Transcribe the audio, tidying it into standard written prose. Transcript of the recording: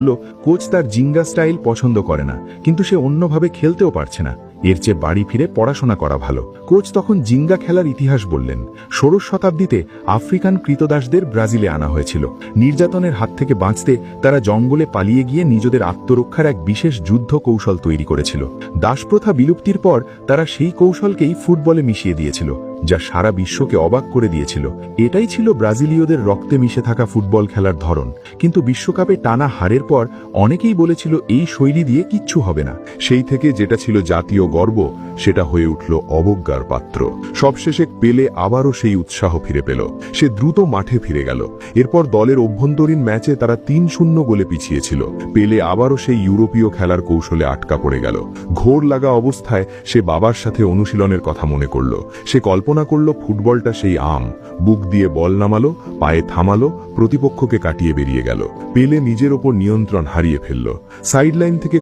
Coach তার জিঙ্গা style পছন্দ করে না, কিন্তু সে অন্যভাবে খেলতেও পারছে না। এর চেয়ে বাড়ি ফিরে পড়াশোনা করা ভালো। কোচ তখন জিঙ্গা খেলার ইতিহাস বললেন। 16 শতাব্দীতে আফ্রিকান কৃতদাসদের ব্রাজিলে আনা হয়েছিল। নির্যাতনের হাত থেকে বাঁচতে তারা জঙ্গলে পালিয়ে গিয়ে নিজেদের আত্মরক্ষার এক বিশেষ যুদ্ধ কৌশল তৈরি করেছিল। দাসপ্রথা বিলুপ্তির পর তারা সেই কৌশলকেই ফুটবলে মিশিয়ে দিয়েছিল, যা সারা বিশ্বকে অবাক করে দিয়েছিল। এটাই ছিল ব্রাজিলীয়দের রক্তে মিশে থাকা ফুটবল খেলার ধরন। কিন্তু বিশ্বকাপে টানা হারের পর অনেকেই বলেছিল এই শৈলী দিয়ে কিচ্ছু হবে না। সেই থেকে যেটা ছিল জাতীয় গর্ব, সেটা হয়ে উঠল অবজ্ঞার পাত্র। সবশেষে পেলে আবারও সেই উৎসাহ ফিরে পেল। সে দ্রুত মাঠে ফিরে গেল। এরপর দলের অভ্যন্তরীণ ম্যাচে তারা 3-0 গোলে পিছিয়েছিল। পেলে আবারও সেই ইউরোপীয় খেলার কৌশলে আটকা পড়ে গেল। ঘোর লাগা অবস্থায় সে বাবার সাথে অনুশীলনের কথা মনে করল। সে কল্পনা করল ফুটবলটা সেই আম, বুক দিয়ে বল নামালো, পায়ে থামালো, প্রতিপক্ষকে কাটিয়ে বেরিয়ে গেল। পেলে নিজের ওপর নিয়ন্ত্রণ হারিয়ে ফেলল। সাইডলাইন থেকে